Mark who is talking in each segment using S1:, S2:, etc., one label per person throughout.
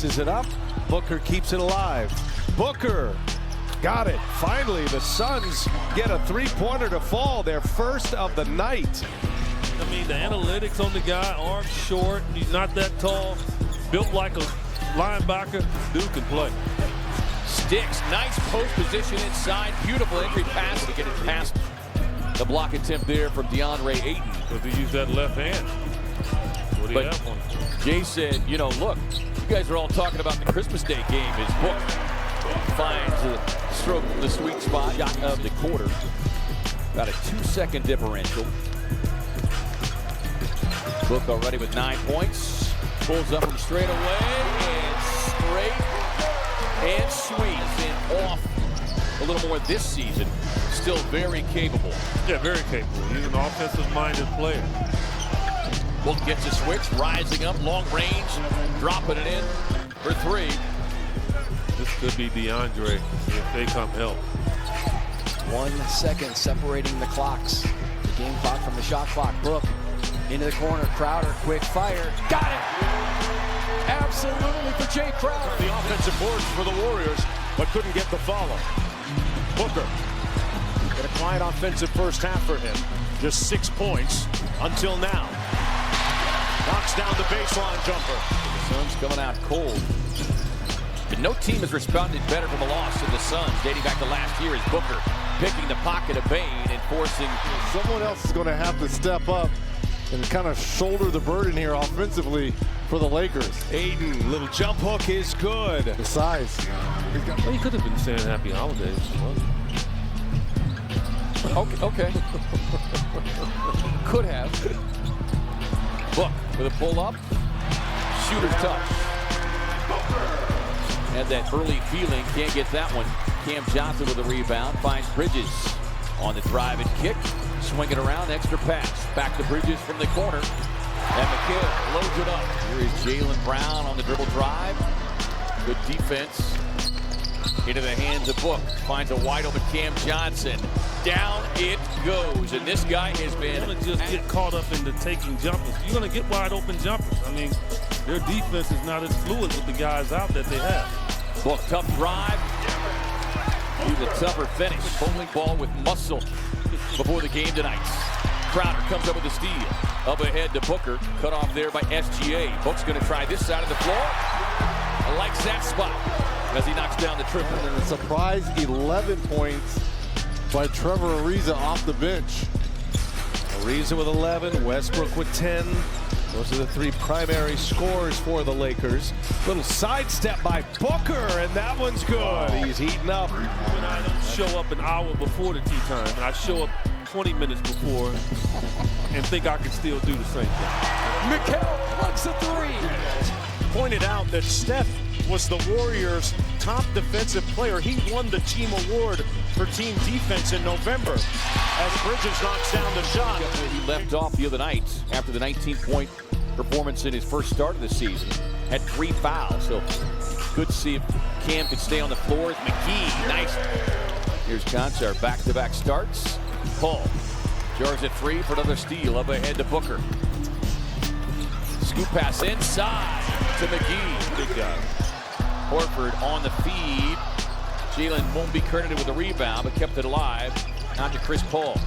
S1: laces it up. Booker keeps it alive. Booker got it. Finally, the Suns get a three-pointer to fall, their first of the night.
S2: I mean, the analytics on the guy, arms short, he's not that tall, built like a linebacker. Dude can play.
S3: Sticks, nice post position inside, beautiful entry pass to get it past the block attempt there from DeAndre Ayton.
S2: Because he used that left hand. What do you have on him?
S3: Jay said, you know, look, you guys are all talking about the Christmas Day game. His book finds the sweet spot of the quarter. About a 2-second differential. Book already with 9 points. Pulls up from straight away and straight and sweet and off a little more this season. Still very capable.
S2: Yeah, very capable. He's an offensive-minded player.
S3: Book gets a switch, rising up, long range, dropping it in for three.
S2: This could be DeAndre if they come help.
S4: 1 second separating the clocks. The game clock from the shot clock. Book into the corner. Crowder, quick fire. Got it! Absolutely for Jay Crowder.
S5: The offensive boards for the Warriors, but couldn't get the follow. Booker. Got a quiet offensive first half for him. Just 6 points until now. Knocks down the baseline jumper.
S3: The Suns coming out cold. But no team has responded better from a loss to the Suns dating back to last year as Booker picking the pocket of Bane and forcing.
S6: Someone else is going to have to step up and kind of shoulder the burden here offensively for the Lakers.
S1: Ayton, little jump hook is good.
S6: The size.
S2: Well, he could have been saying happy holidays.
S3: Okay. Could have. Book with a pull-up. Shooter's touch. Had that early feeling. Can't get that one. Cam Johnson with a rebound. Finds Bridges on the drive and kick. Swing it around. Extra pass. Back to Bridges from the corner. And McHale loads it up. Here is Jaylen Brown on the dribble drive. Good defense. Into the hands of Book. Finds a wide open Cam Johnson. Down it goes. And this guy has been.
S2: You're going to just get caught up into taking jumpers. You're going to get wide open jumpers. I mean, their defense is not as fluid with the guys out that they have.
S3: Book, tough drive. He's a tougher finish. Bowling ball with muscle before the game tonight. Crowder comes up with a steal. Up ahead to Booker. Cut off there by SGA. Book's going to try this side of the floor. Likes that spot as he knocks down the triple.
S6: And a surprise 11 points by Trevor Ariza off the bench.
S1: Ariza with 11, Westbrook with 10. Those are the three primary scores for the Lakers. Little sidestep by Booker, and that one's good. He's heating up.
S2: When I don't show up an hour before the tea time, I show up 20 minutes before and think I can still do the same thing.
S4: McHale plugs a three.
S5: Pointed out that Steph was the Warriors' top defensive player. He won the team award for team defense in November as Bridges knocks down the shot.
S3: He left off the other night after the 19-point performance in his first start of the season. Had 3 fouls, so good to see if Cam could stay on the floor. McGee, nice. Here's Konchar, back-to-back starts. Paul jars it free for another steal. Up ahead to Booker. Scoop pass inside to McGee.
S2: Good guy.
S3: Horford on the feed. Jalen won't be credited with the rebound, but kept it alive. Out to Chris Paul.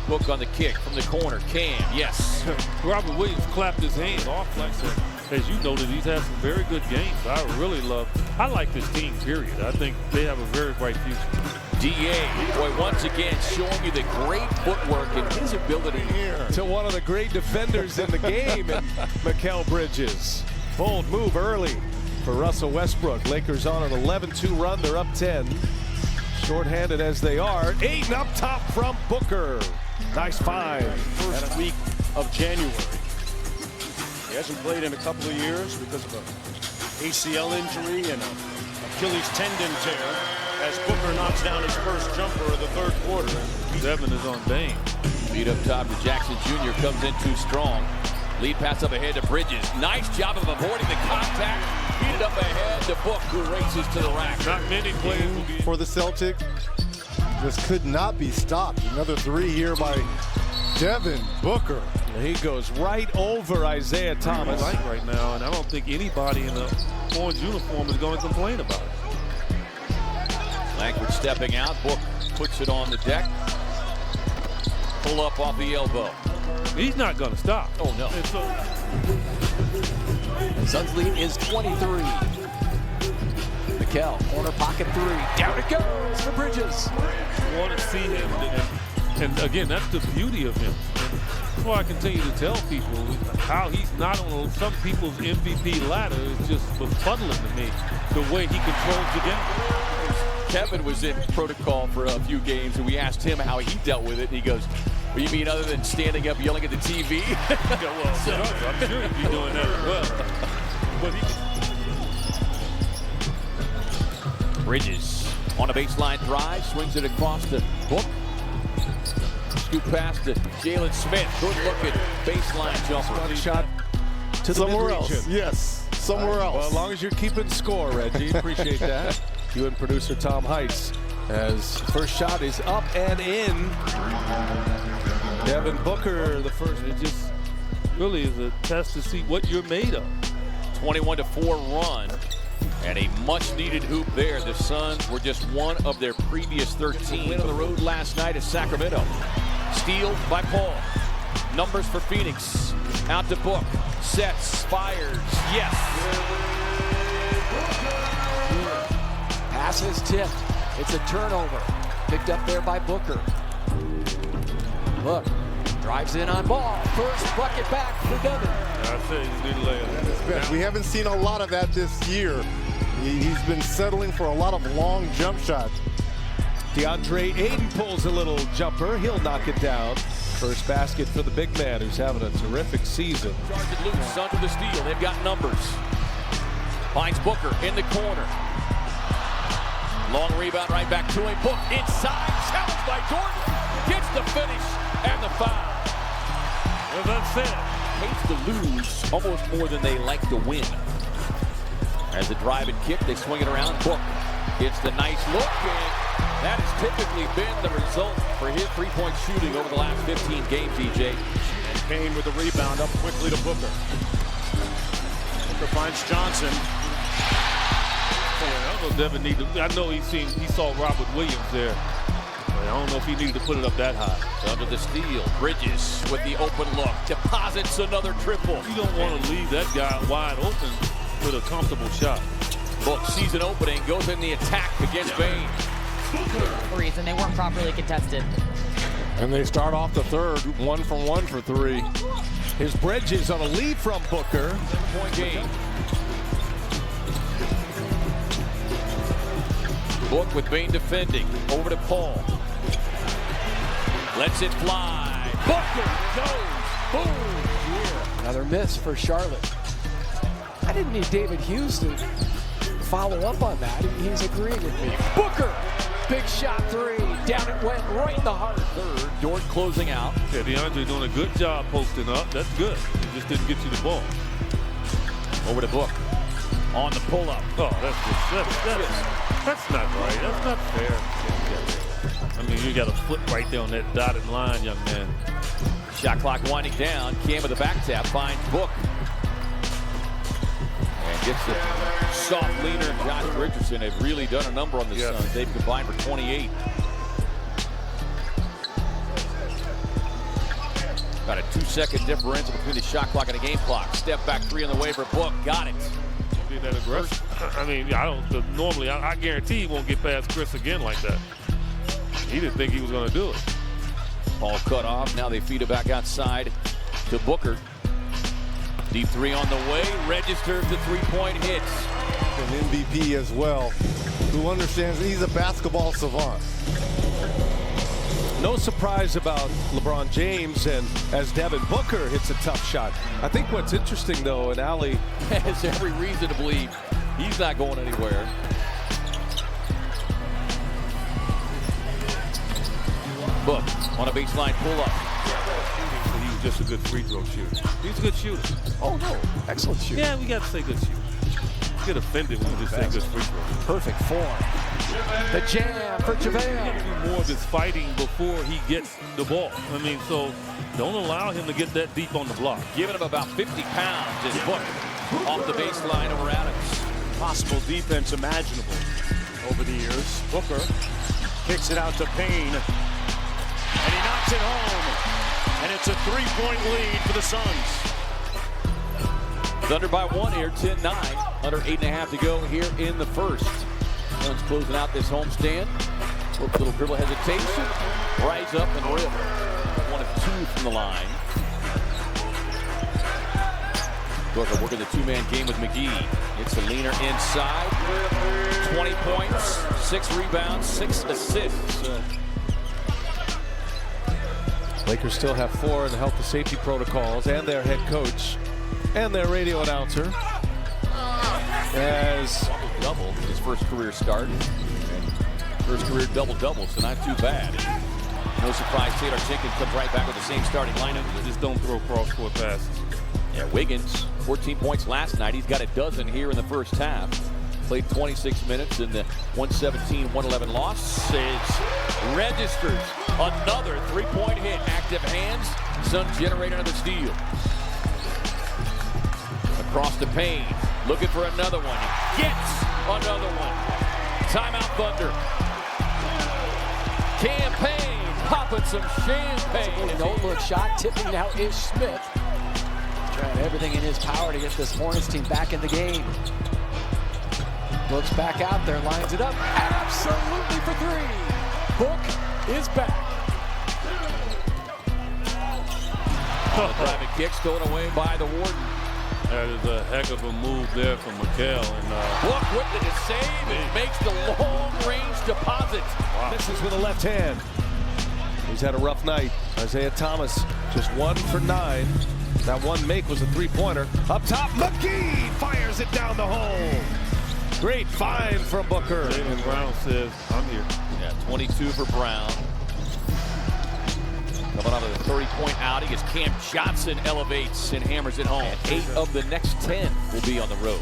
S3: Book on the kick from the corner. Cam, yes.
S2: Robert Williams clapped his hand off like that. As you noted, he's had some very good games. I like this team, period. I think they have a very bright future.
S3: DA, boy, once again showing you the great footwork and his ability here.
S1: To one of the great defenders in the game, and Mikal Bridges. Bold move early for Russell Westbrook. Lakers on an 11-2 run. They're up 10. Short-handed as they are. Ayton up top from Booker. Nice find.
S5: First week of January. He hasn't played in a couple of years because of an ACL injury and an Achilles tendon tear as Booker knocks down his first jumper of the third quarter.
S2: Devin is on Bane.
S3: Feed up top to Jackson Jr. comes in too strong. Lead pass up ahead to Bridges. Nice job of avoiding the contact. Feed it up ahead to Book, who races to the rack.
S2: Not many players will be
S6: for the Celtics. This could not be stopped. Another three here by Devin Booker.
S1: He goes right over Isaiah Thomas.
S2: Right now, and I don't think anybody in the orange uniform is going to complain about it.
S3: Langford stepping out. Book puts it on the deck. Pull up off the elbow.
S2: He's not going to stop.
S3: Oh, no.
S2: And so,
S4: Suns lead is 23. Mikel, corner pocket three. Down it goes for Bridges.
S2: you want to see him. And again, that's the beauty of him. And that's why I continue to tell people how he's not on some people's MVP ladder is just befuddling to me, the way he controls the game.
S3: Kevin was in protocol for a few games, and we asked him how he dealt with it. And he goes, "What do you mean other than standing up yelling at the TV?"
S2: Yeah, well, I'm sure he'd be doing that as well. But
S3: Bridges on a baseline drive, swings it across the Book. Scoop pass to Jalen Smith. Good looking baseline jumper.
S1: Shot to the
S6: Somewhere
S1: mid-region.
S6: else. Yes, somewhere else.
S1: Well, as long as you're keeping score, Reggie, appreciate that. You and producer Tom Heights, as first shot is up and in. Devin Booker, the first.
S2: it just really is a test to see what you're made of.
S3: 21-4 run. And a much-needed hoop there. The Suns were just one of their previous 13. Win on the road last night at Sacramento. Steal by Paul. Numbers for Phoenix. Out to Book. Sets. Fires. Yes.
S4: Pass is tipped. It's a turnover. Picked up there by Booker. Look, drives in on ball. First bucket back for Devin.
S2: I say he didn't lay it.
S6: We haven't seen a lot of that this year. He's been settling for a lot of long jump shots.
S1: DeAndre Ayton pulls a little jumper. He'll knock it down. First basket for the big man, who's having a terrific season.
S3: Charged loose. Suns with the steal. They've got numbers. Finds Booker in the corner. Long rebound right back to him. Book inside. Challenged by Jordan. Gets the finish and the foul.
S2: Well, that's it.
S3: Hates to lose almost more than they like to win. As the drive and kick, they swing it around. Book gets the nice look, and that has typically been the result for his three-point shooting over the last 15 games, EJ.
S5: And Kane with the rebound up quickly to Booker. Booker finds Johnson.
S2: I don't know if Devin needed. I know he saw Robert Williams there. But I don't know if he needed to put it up that high.
S3: Under the steal, Bridges with the open look. Deposits another triple.
S2: You don't want to leave that guy wide open with a comfortable shot.
S3: Book sees an opening, goes in the attack against Bain.
S7: Threes, and they weren't properly contested.
S6: And they start off the third, 1 from 1 for 3.
S1: Here's Bridges on a lead from Booker.
S3: 7-point game. Book with Bain defending. Over to Paul. Lets it fly. Booker goes. Boom.
S4: Another miss for Charlotte. I didn't need David Hughes to follow up on that. He's agreeing with me. Booker, big shot three. Down it went, right in the heart.
S3: Third, Dort closing out.
S2: Yeah, DeAndre doing a good job posting up. That's good. He just didn't get you the ball.
S3: Over to Book. On the pull-up.
S2: Oh, that's not right. That's not fair. I mean, you got a foot right there on that dotted line, young man.
S3: Shot clock winding down. Cam with the back tap finds Book. And gets the soft leaner. Josh Richardson have really done a number on the Suns. They've combined for 28. Got a 2-second differential between the shot clock and the game clock. Step back three on the way for Book. Got it.
S2: Be that aggressive. I mean, I don't. Normally, I guarantee he won't get past Chris again like that. He didn't think he was going to do it.
S3: Ball cut off. Now they feed it back outside to Booker. Deep three on the way. Registers the three-point hits.
S6: An MVP as well, who understands he's a basketball savant.
S1: No surprise about LeBron James, and as Devin Booker hits a tough shot. I think what's interesting, though, and Ali
S3: has every reason to believe he's not going anywhere. Book on a baseline pull-up.
S2: He was just a good free throw shooter. He's a good shooter.
S4: Oh, no. Excellent shooter.
S2: Yeah, we got to say good shooter. You get offended when you just say good free throw.
S4: Perfect form. The jam for JaVale.
S2: You got to do more of this fighting before he gets the ball. I mean, so don't allow him to get that deep on the block.
S3: Giving him about 50 pounds is Book off the baseline over Adams.
S5: possible defense imaginable over the years. Booker kicks it out to Payne, and he knocks it home, and it's a 3-point lead for the Suns.
S3: Thunder by 1 here, 10-9. Under 8.5 to go here in the first. Suns closing out this homestand. Little dribble hesitation. Rise up and rip. 1 of 2 from the line. Booker working the two-man game with McGee. It's a leaner inside. 20 points, 6 rebounds, 6 assists.
S1: Lakers still have 4 in the health and safety protocols, and their head coach and their radio announcer. As
S3: double his first career start. And first career double-double, so not too bad. No surprise, Taylor Jenkins comes right back with the same starting lineup.
S2: Just don't throw cross-court passes.
S3: Yeah, Wiggins, 14 points last night. He's got a dozen here in the first half. Played 26 minutes in the 117-111 loss. Registers another 3-point hit. Active hands. Suns generate another steal. Across the Payne. Looking for another one. Gets another one. Timeout Thunder. Campaign popping some champagne.
S4: No-look shot. Tipping now is Smith. Trying everything in his power to get this Hornets team back in the game. Looks back out there, lines it up. Absolutely for 3. Book is back.
S3: Driving kick stolen away by the Warden.
S2: That is a heck of a move there from Mikel. And
S3: Book with the save and makes the long-range deposit.
S1: wow. Misses with a left hand. He's had a rough night. Isaiah Thomas just 1 for 9. That one make was a 3-pointer. Up top, McGee fires it down the hole. Great find from Booker.
S2: Jaylen Brown says, I'm here.
S3: Yeah, 22 for Brown. Coming out of the 30-point outing as Cam Johnson elevates and hammers it home. And 8 of the next 10 will be on the road.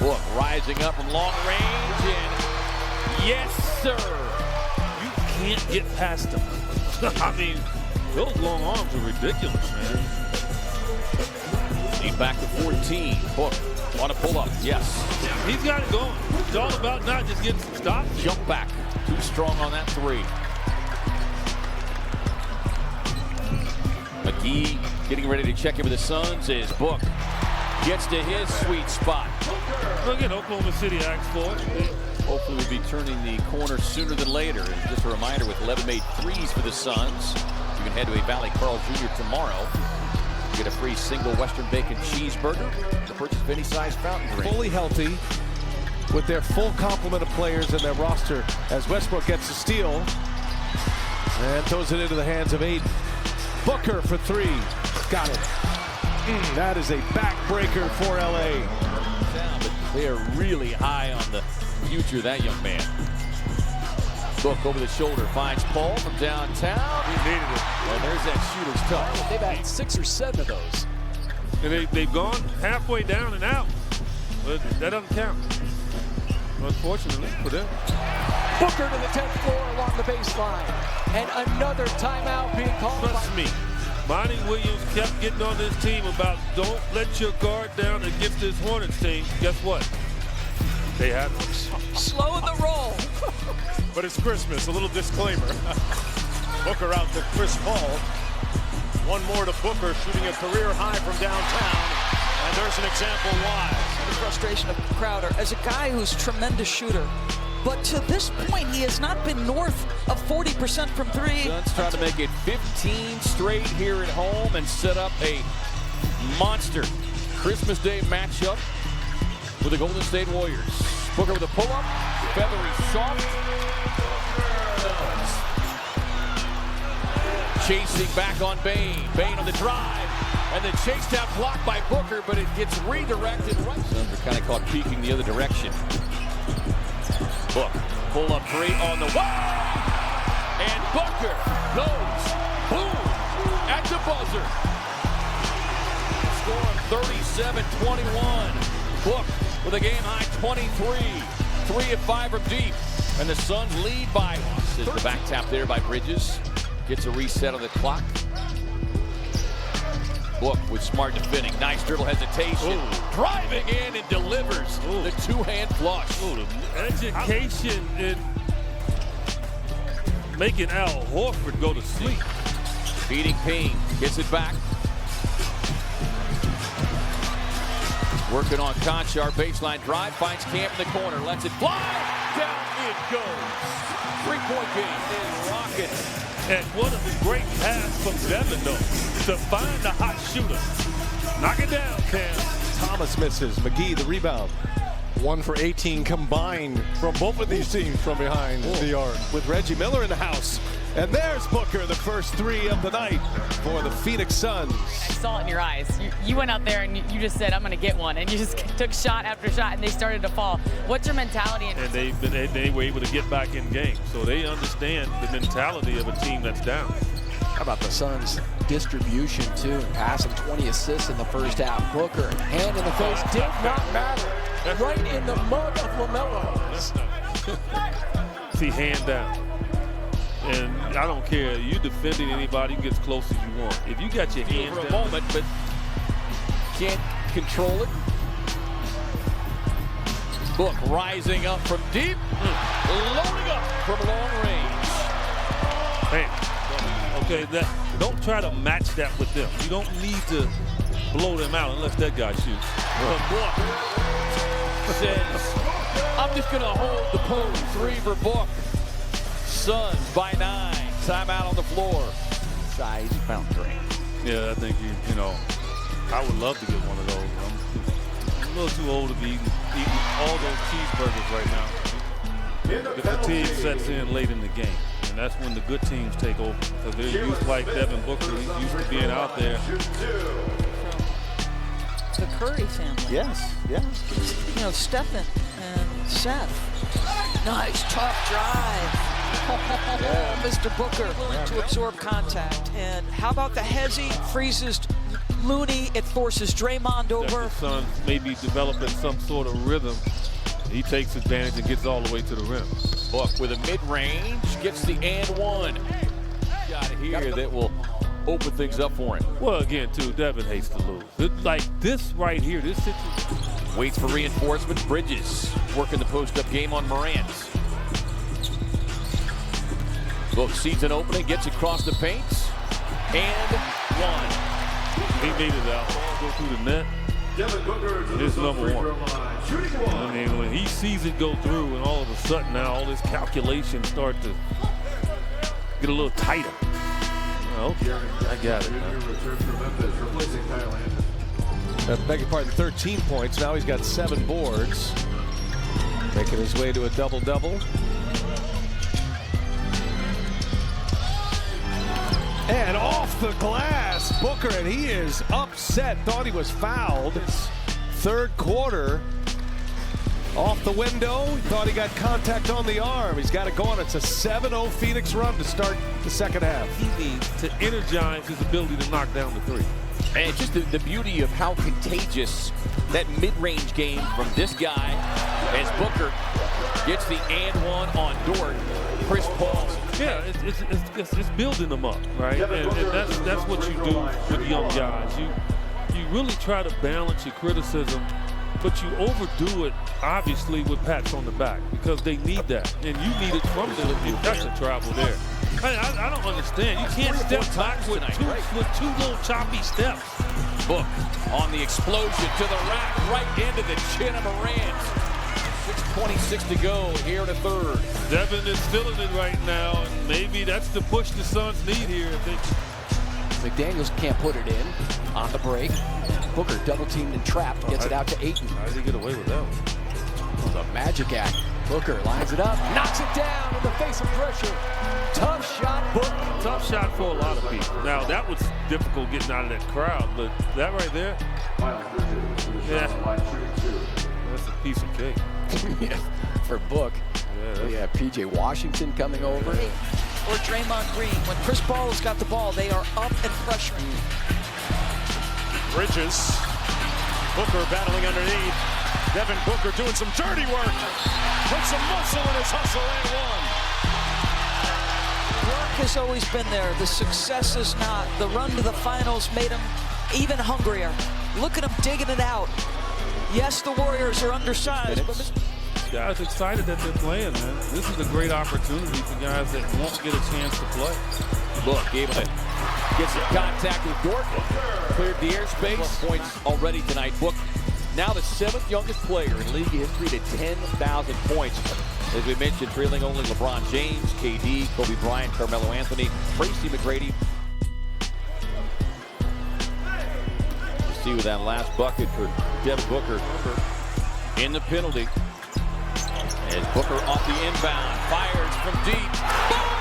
S3: Book rising up from long range, and yes, sir.
S2: You can't get past him. I mean, those long arms are ridiculous, man.
S3: He's back to 14. Book on a pull-up. Yes.
S2: He's got it going. It's all about not just getting some stops.
S3: Jump back. Too strong on that 3. McGee getting ready to check in with the Suns as Book gets to his sweet spot.
S2: Look at Oklahoma City asked for it.
S3: Hopefully we'll be turning the corner sooner than later. And just a reminder, with 11 made threes for the Suns, you can head to a Valley Carl Jr. tomorrow. Get a free single Western bacon cheeseburger to purchase of any size fountain drink.
S1: Fully healthy with their full complement of players in their roster as Westbrook gets the steal and throws it into the hands of Aiden. Booker for 3. Got it. That is a backbreaker for LA.
S3: But they are really high on the future of that young man. Book over the shoulder finds Paul from downtown.
S2: He needed it.
S3: And there's that shooter's touch.
S4: They've had 6 or 7 of those.
S2: And they've gone halfway down and out. But that doesn't count, unfortunately for them.
S4: Booker to the 10th floor along the baseline. And another timeout being called.
S2: Trust me, Monty Williams kept getting on this team about don't let your guard down against this Hornets team. Guess what? They had them.
S4: Slow the roll.
S5: But it's Christmas, a little disclaimer. Booker out to Chris Paul. One more to Booker, shooting a career high from downtown. And there's an example why.
S8: The frustration of Crowder as a guy who's a tremendous shooter. But to this point, he has not been north of 40% from 3.
S3: Suns trying to make it 15 straight here at home and set up a monster Christmas Day matchup with the Golden State Warriors. Booker with a pull-up, feathery soft. Chasing back on Bane. Bane on the drive. And the chase down blocked by Booker, but it gets redirected right. Suns are kind of caught peeking the other direction. Book, pull-up 3 on the way. And Booker goes, boom, at the buzzer. Score of 37-21. Book with a game-high 23. 3 of 5 from deep. And the Suns lead by, the back tap there by Bridges. Gets a reset on the clock. Book with smart defending. Nice dribble hesitation.
S2: Ooh.
S3: Driving in and delivers the two-hand flush.
S2: Ooh, the education in making Al Horford go to sleep.
S3: Beating Payne. Gets it back. Working on Conchar. Baseline drive. Finds Camp in the corner. Lets it fly. Down it goes. Three-point game is rocking.
S2: And what a great pass from Devin, though, to find the hot shooter. Knock it down, Cam.
S1: Thomas misses. McGee the rebound.
S6: 1 for 18 combined from both of these teams from behind the arc.
S1: With Reggie Miller in the house. And there's Booker, the first three of the night for the Phoenix Suns.
S7: I saw it in your eyes. You went out there and you just said, I'm going to get one. And you just took shot after shot, and they started to fall. What's your mentality?
S2: And they were able to get back in game. So they understand the mentality of a team that's down.
S4: How about the Suns' distribution, too? Passing 20 assists in the first half. Booker, hand in the face, did not matter. Right in the mug of LaMelo.
S2: See, hand down. And I don't care. You defending anybody, you can get as close as you want. If you got your hands
S3: for a
S2: down,
S3: moment, but can't control it. Book rising up from deep, loading up from long range.
S2: man, okay, don't try to match that with them. You don't need to blow them out unless that guy shoots.
S3: But Book says, I'm just going to hold the pose. 3 for Book. Suns by 9. Timeout on the floor. Size fountain drink.
S2: Yeah, I think you know, I would love to get one of those. I'm a little too old to be eating all those cheeseburgers right now. The fatigue sets in late in the game, and that's when the good teams take over. Because they're used, like Devin Booker, he's used to being out there.
S8: The Curry family.
S6: Yes, yeah.
S8: You know, Stephen and Seth. Nice, tough drive. Yeah. Mr. Booker to absorb contact. And how about the hezzy? Freezes Looney. It forces Draymond over.
S2: The Suns maybe developing some sort of rhythm. He takes advantage and gets all the way to the rim.
S3: Book with a mid-range, gets the and one. Got it here that will open things up for him.
S2: Well, again, too, Devin hates to lose. Like this right here, this situation.
S3: Waits for reinforcement. Bridges working the post-up game on Morant. Book sees an opening, gets across the paint, and one.
S2: He needed that. Go through the net. It's number one. I mean, when he sees it go through, and all of a sudden now all his calculations start to get a little tighter. Okay, I got it.
S1: Beg your pardon, 13 points. Now he's got 7 boards. Making his way to a double-double. And off the glass, Booker, and he is upset. Thought he was fouled. Third quarter. Off the window. Thought he got contact on the arm. He's got it going. It's a 7-0 Phoenix run to start the second half.
S2: He needs to energize his ability to knock down the three.
S3: And it's just the beauty of how contagious that mid-range game from this guy as Booker gets the and one on Dort. Chris Paul.
S2: Yeah, it's building them up, right? And that's what you do with young guys. You really try to balance your criticism, but you overdo it, obviously, with pats on the back because they need that, and you need it from them. That's a travel there. I don't understand. You can't step back with two little choppy steps.
S3: Book on the explosion to the rack, right into the chin of Morant. 6:26 to go here in the third.
S2: Devin is feeling it right now, and maybe that's the push the Suns need here.
S4: McDaniels can't put it in on the break. Booker double teamed and trapped, gets it out to Ayton.
S2: How did he get away with that one?
S4: The magic act. Booker lines it up, knocks it down in the face of pressure. Tough shot, Book.
S2: Tough shot for a lot of people. Now, that was difficult getting out of that crowd, but that right there, yeah, that's a piece of cake.
S4: Yeah, for Book. Yeah, PJ Washington coming over.
S8: Or Draymond Green. When Chris Paul has got the ball, they are up and pressuring.
S5: Bridges. Booker battling underneath. Devin Booker doing some dirty work. Put some muscle in his hustle and one.
S8: Work has always been there. The success is not. The run to the finals made him even hungrier. Look at them digging it out. Yes, the Warriors are undersized, but
S2: Guys excited that they're playing, man. This is a great opportunity for guys that won't get a chance to play.
S3: Look, able to get some contact with Gordon. Cleared the airspace. Points already tonight. Book now the 7th youngest player in league history to 10,000 points. As we mentioned, trailing only LeBron James, KD, Kobe Bryant, Carmelo Anthony, Tracy McGrady. You see with that last bucket for Devin Booker in the penalty. As Booker off the inbound, fires from deep. Boom!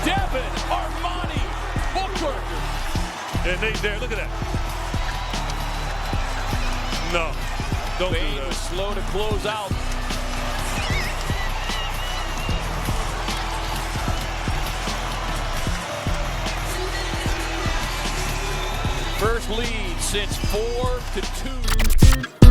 S3: Devin, Armani, Booker.
S2: And they there, look at that. No, don't do
S3: Bane
S2: that.
S3: was slow to close out. First lead since 4-2.